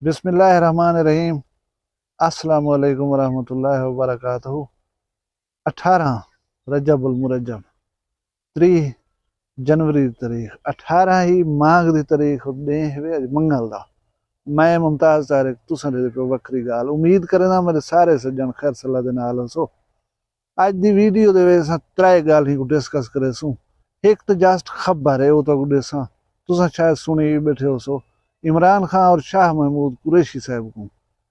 बिस्मिल्लाहिर्रहमानिर्रहीम। अस्सलाम वालेकुम वरहमतुल्लाहि वबरकातुहू। 18 रजबुल मुरज्जम 3 जनवरी की तारीख 18 ही माघ की तारीख दे हुए मंगल दा। मैं मुमताज तारिक तुसां दे पे वक्री गाल उम्मीद करना मेरे सारे सज्जन खैर सलाह दे नाल हो। आज दी वीडियो दे असां त्रै गाल ही डिस्कस करे सू। एक तो जस्ट खबर है वो तो देसा तुसां शायद सुनी बैठे हो सो इमरान खान और शाह महमूद कुरैशी साहब को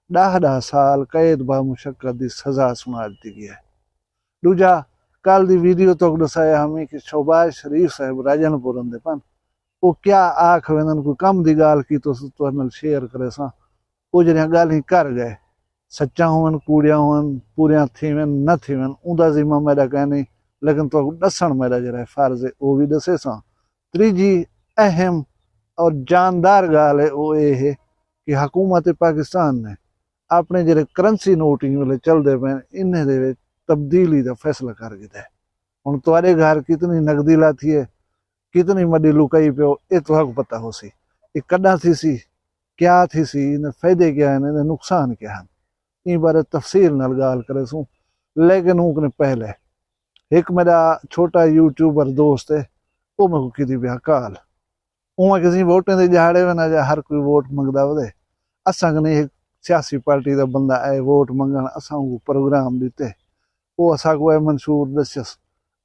10 साल कैद बा मुशक्कत की सजा सुना दी गई है। दूजा कल दी वीडियो तो दसाया हमें कि शहबाज शरीफ साहब राजनपुर दे पन वो क्या आख वेंदन कोई कम दी गाल की तो तुहां शेयर करे सा वो जड़ियां गाल ही कर गए सच्चा होवन कूड़िया होवन पूरियां थीवन न थीवन उदा जिम्मा मेरा कहनी लेकिन तो दसन मेरा जरा फर्ज है वो भी दसे सा। तीजी अहम और जानदार गाल है वो ये है कि हुकूमत पाकिस्तान ने अपने जो करंसी नोटिंग वाले चलते पे इन्हें दे तब्दीली का फैसला कर दिया है। हुण तुहाडे घर कितनी नकदी लाती है कितनी मडी लुकाई पियो ये तुहां को पता हो सी ये कदा थी सी क्या थी सी इन्हें फायदे क्या हैं इन्हें नुकसान क्या हैं इन बारे तफसील नाल गाल करे सूँ। लेकिन उनके पहले एक मेरा छोटा यूट्यूबर दोस्त है वो मैं की थी पिया काल उमें किसी वोटें के जहाड़े में ना जा हर कोई वोट मंगदा वधे असां कने एक सियासी पार्टी का बंदा आए वोट मंगण असां को प्रोग्राम दिते वो असां को मंशूर दस्यस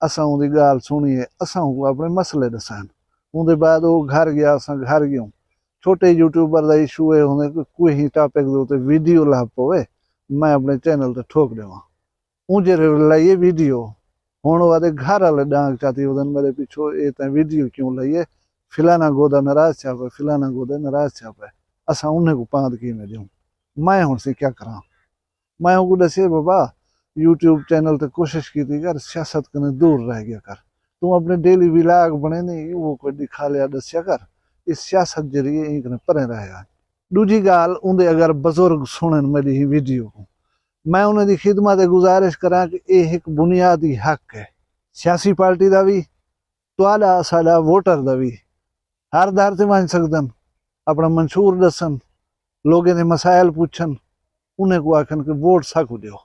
असां उनकी गाल सुनिए असां को अपने मसले दसान उनके बाद वो घर गया असां घर गयूं। छोटे यूट्यूबर का इशू है होने कोई ही टॉपिक के उत्ते वीडियो ला पवे मैं अपने चैनल ते ठोक देवां उनजे लाइए वीडियो हुण वादे घर वाले डांग चाहती उदन मेरे पिछो ये तैं वीडियो क्यों लाइए फिलाना गोदा नाराज छा पे फिलाना गोदा नाराज छा पे असां उन्हें को पांद की में दूं मैं हुण से क्या करा मैं उनको दसे बाबा यूट्यूब चैनल ते कोशिश की थी कर सियासत कने दूर रह गया कर तू अपने डेली व्लॉग बने नहीं वो कोई दिखा लिया दस्या कर इस सियासत जरिए इन कने परे रहा। दूजी गाल उनके अगर बजुर्ग सुनन मेरी ही वीडियो को मैं उन्हें दी खिदमत गुजारिश करा कि यह एक बुनियादी हक है सियासी पार्टी का भी तुहाडा साडा वोटर का भी हर दर से मान सकदन अपना मंशूर दसन लोगों ने मसाइल पूछन उन्हें को आखन कि वोट साकू दो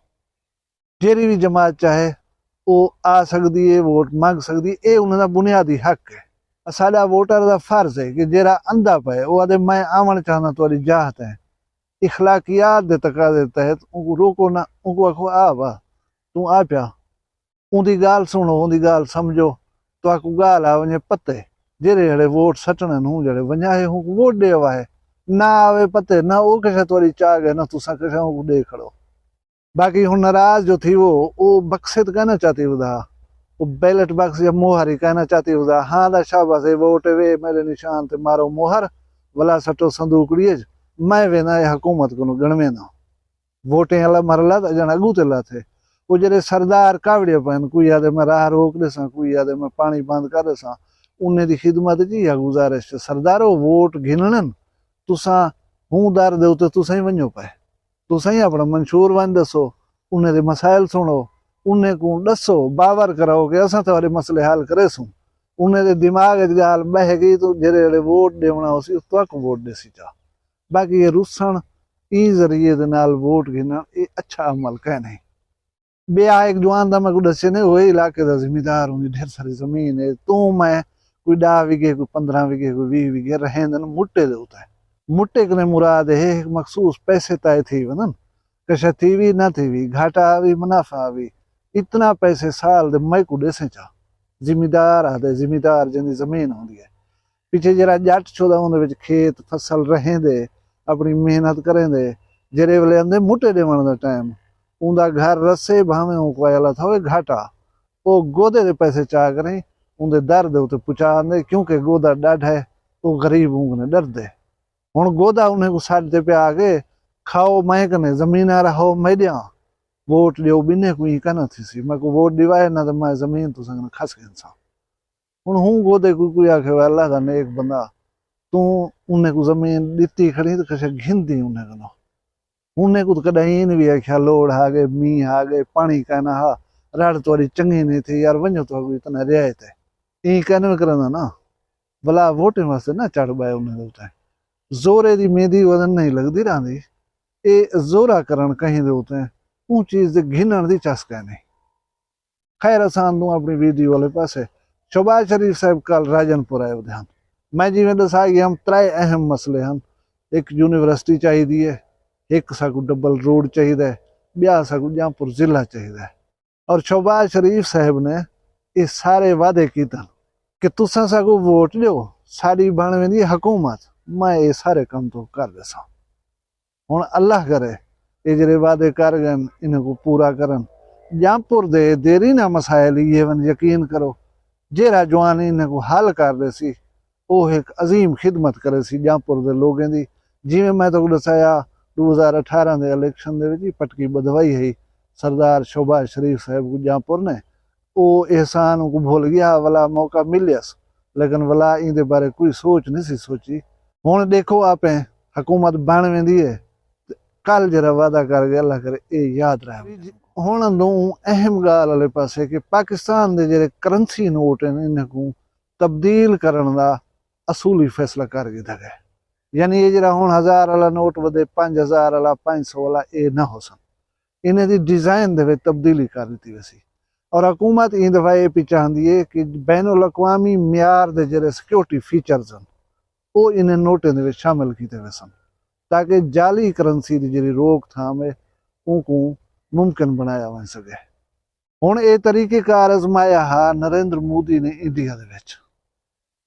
जेरी भी जमात चाहे वो आ सकती है वोट मंग सकती है ये उन्होंने बुनियादी हक है। साडा वोटर का फर्ज है कि जेरा अंधा पे वो आदे मैं आवन चाहना तुहाडी जाहत है इखलाकियात दे तकाजे तहत उनको रोको ना उनको आखो आ वाह तू आ पिया उनकी गाल सुनो उनकी गाल समझो तो आकू गाल आ वने पते जेरे जड़े वोट सटने हूँ जड़े वञाए हूँ वोट दे आए ना आवे पते ना वो किसे थोड़ी चाह गए ना तुसा किसे को दे खड़ो बाकी हूँ नाराज जो थी वो बक्से तो कहना चाहती उदा वो बैलेट बक्स या मोहर ही कहना चाहती उदा हाँ दा शाबाश वोट वे मेरे निशान ते मारो मोहर वला सटो संदूकड़िए मैं वेना हुकूमत को गणवे ना वोटें वाला मरला जन अगू ते थे वो जड़े सरदार कावड़िया पैन कोई आदे मैं राह रोक देसा कोई आदे मैं पानी बंद कर देसा उन्हें दी खिदमत जी है गुजारिश सरदारो वोट गिनन तुसा हूँ दर दे उते तुसा ही वञो पे तुसा ही अपना मंशूर वन दसो उन्हें दे मसाइल सुनो उन्हें को दसो बावर कराओ कि असां तुम्हारे मसले हल करे सूं उन्हें दे दिमाग गाल बह गई तो जेरे जेरे वोट देवना उसी तो वोट देसी चा बाकी ये रुसन ई जरिए दे नाल वोट गिनना ये अच्छा अमल कह नहीं बेआ एक जवान दा मैं को दसे ने वो इलाके दा जिम्मेदार हूं ढेर सारी जमीन है तू मैं कोई 10 विगे कोई 15 विगे कोई 20 विगे रहेंदन मुट्टे दे उता मुट्टे कने मुराद है एक मखसूस पैसे तय थी वनन कशा थी भी ना थी भी घाटा भी मुनाफा भी इतना पैसे साल दे मैं को देसे चा जिम्मेदार आदे जिम्मेदार जिंदी जमीन होंदी है पीछे जरा जट छोदा उन विच खेत फसल रहें दे अपनी मेहनत करें दे जेरे वेले आंदे मुट्टे देवण दा टाइम उनका घर रसे भावे कोयला था घाटा वो गोदे दे पैसे चाह करें उनके दर दे उते पुचा दे क्योंकि गोदा डाढ़ है वो गरीब उंगने डर दे हुण गोदा उन्हें को साढ़ पे आके खाओ मैं कने जमीन आ रहा मैं दिया वोट दियो बिने को ही कहना थी सी मैं को वोट दिवाए ना तो मैं जमीन तो संग खस गया हुण हूँ गोदे को आखे अल्लाह का नेक बंदा तू उन्हें को जमीन दिती खड़ी तो कैसे घिनती उन्हें कनो उन्हें को कहीं भी आख्या लोड़ आ गए मीह आ गए पानी कहना हा रड़ तोरी चंगी नहीं थी यार वञो तो इतना रियायत है ई कहने में करना ना भला वोटें वास्ते ना चढ़ पाए उन्हें जोरे दी मेहंदी वदन नहीं लगदी रही, ये जोरा करन कहीं दे होते हैं, उन चीज दे घिनण दी चस्क है नहीं। खैर असान दूं अपनी वीडियो वाले पासे। शहबाज शरीफ साहब कल राजनपुर आए थे। मैं जिवें दसा कि हम 3 अहम मसले हैं। एक यूनिवर्सिटी चाहिए, एक साकू डबल रोड चाहिए, ब्याह साकू जहाँपुर जिला चाहिए। और शहबाज शरीफ साहब ने ये सारे वादे किए कि तुसा साकू वोट दो, साड़ी बन वेंदी हुकूमत, मैं ये सारे काम तो कर दसा। हुण अल्लाह करे ये जेरे वादे कर गए इन्हें पूरा करन। जहाँपुर दे देरी ना मसाइल ये वन यकीन करो, जेरा जवान इन्हें को हल कर दे सी, वो एक अजीम खिदमत करे सी जहाँपुर दे लोगों दी। जिवें मैं तो दसाया 2018 दे इलेक्शन दे विच पटकी बधवाई है सरदार शहबाज शरीफ साहब को जहाँपुर ने, वो एहसान को भूल गया, वाला मौका मिलियस, लेकिन वाला इंदे बारे कोई सोच नहीं सी सोची। हुण देखो आप हुकूमत बन वेंदी है, कल जरा वादा कर गया अल्लाह करे ये याद रहे। हुण दूं अहम गाल वाले पासे कि पाकिस्तान दे जेरे करंसी नोट हैं इन्हें को तब्दील करने का असूली फैसला कर दिया गया। यानी ये जरा हुण 1000 वाला नोट वधे 5000 वाला 500 वाला ये ना हो सन, इन्हें दी डिजाइन दे तब्दीली कर दी वैसी। और हुकूमत इन दफा ये भी चाहती है कि बैनुल अक़वामी म्यार दे जेरे सिक्योरिटी फीचर्स हैं वो इन्हें नोटें दे शामिल किए वैसन, ताकि जाली करंसी की जी रोकथाम है उनको मुमकिन बनाया वन सके। हुण ये तरीक़ेकार आजमाया हा नरेंद्र मोदी ने इंडिया दे विच।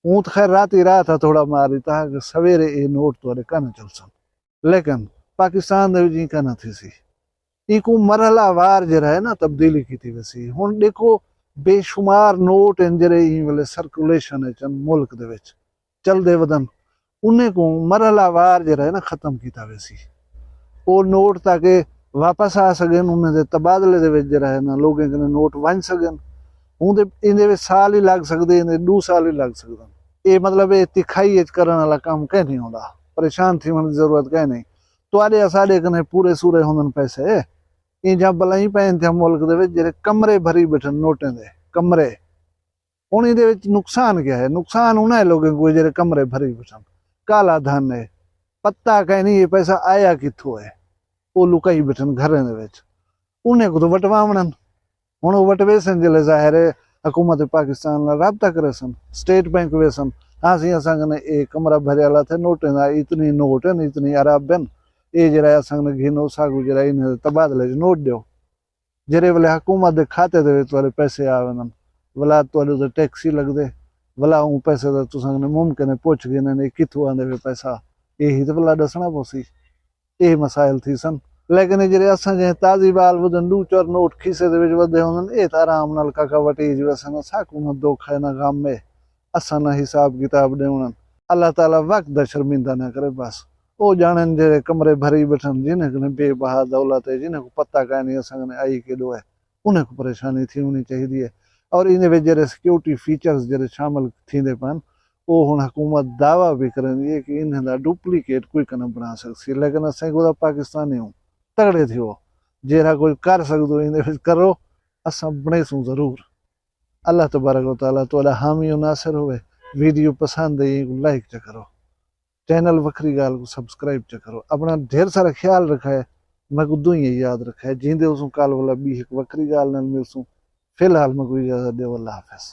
ऊँ तो खैर रात ही रात था थोड़ा मार दिता कि सवेरे ये नोट थोड़े कन चल सन, लेकिन पाकिस्तान दे विच कन थी सी। इको मरहलावार जरा है ना तब्दीली की थी वैसी। हुण देखो बेशुमार नोट इन जरे वेले सर्कुलेशन है चन मुल्क दे विच चलदे वदन, उन्हें को मरहलावार जरा है ना खत्म किया वैसी। वो नोट ताकि वापस आ सकन, उन्हें तबादले दे विच जरा है ना लोगों के नोट वन सकन। हूँ इन साल ही लग सकते, इन 2 साल ही लग सकते। ये मतलब ये तिखाई करने वाला काम कह नहीं होता, परेशान थी मन जरूरत कह नहीं। तो साढ़े कने पूरे सूरे होंदन पैसे, ये जहाँ बलाई पैन थे मुल्क दे जेरे कमरे भरी बैठन नोटें दे कमरे। हुण इहदे विच नुकसान क्या है? नुकसान उन्हें लोगों को जेरे कमरे भरी बैठन, काला धन है, पत्ता कह नहीं ये पैसा आया कित्थों है, वो लुकाई बैठन घरें दे विच, उन्हें को तो वटवावणन। हुण वटवे सन जिले ज़ाहिर है हुकूमत पाकिस्तान नाल राबता करे सन, स्टेट बैंक वे सन। हाँ सी असां कने एक कमरा भरियाला थे नोटें दा, इतनी नोट है इतनी अरब है, ये जरा असां कने घिनो सागू जरा इन तबादले नोट दो। जेरे वेले हुकूमत दे खाते दे विच तुहाडे पैसे आवेन, वला तुहाडे ते टैक्स ही लगदे, वला उं पैसे दा तुसां कने मुमकिन है पुछ गिने ने कित्थों आंदे वे पैसा, यही तो वला दसना पोसी। ये मसाइल थी सन। लेकिन जे असां जे ताज़ी बाल वधन 2-4 नोट खीसे दे विच वधे होंदन, ये तो आराम नाल काका वटी जो असां साकू न दुख है न गम में, असां न हिसाब किताब ॾेवणन। अल्लाह ताला वक्त दा शर्मिंदा न करे बस। वो जानन जे कमरे भरी बैठन, जिन्हें कने बेबहा दौलत है, जिन्हें को पता काहे नहीं असां कने आई केॾो है, उन्हें को परेशानी थी होनी चाहिए है। और इन विच जेरे सिक्योरिटी फीचर्स जेरे शामिल थींदे पन, वो हुण हुकूमत दावा भी करंदी है कि इन्हें दा डुप्लीकेट कोई कन बना सकसी, लेकिन असां को पाकिस्तानी हूँ तगड़े थियो, जेरा कोई कर सकदो इन करो, असां बणेसूं जरूर। अल्लाह तबारक व तआला तुहाडा हामी व नासिर होवे। वीडियो पसंद आई को लाइक च करो, चैनल वखरी गाल को सब्सक्राइब च करो। अपना ढेर सारा ख्याल रखा है, मैं को दुई याद रखा है, जींदे उसू काल वाला बी एक वखरी गाल नाल मिलसूं। फिलहाल मैं कोई इजाजत दे, अल्लाह हाफिज़।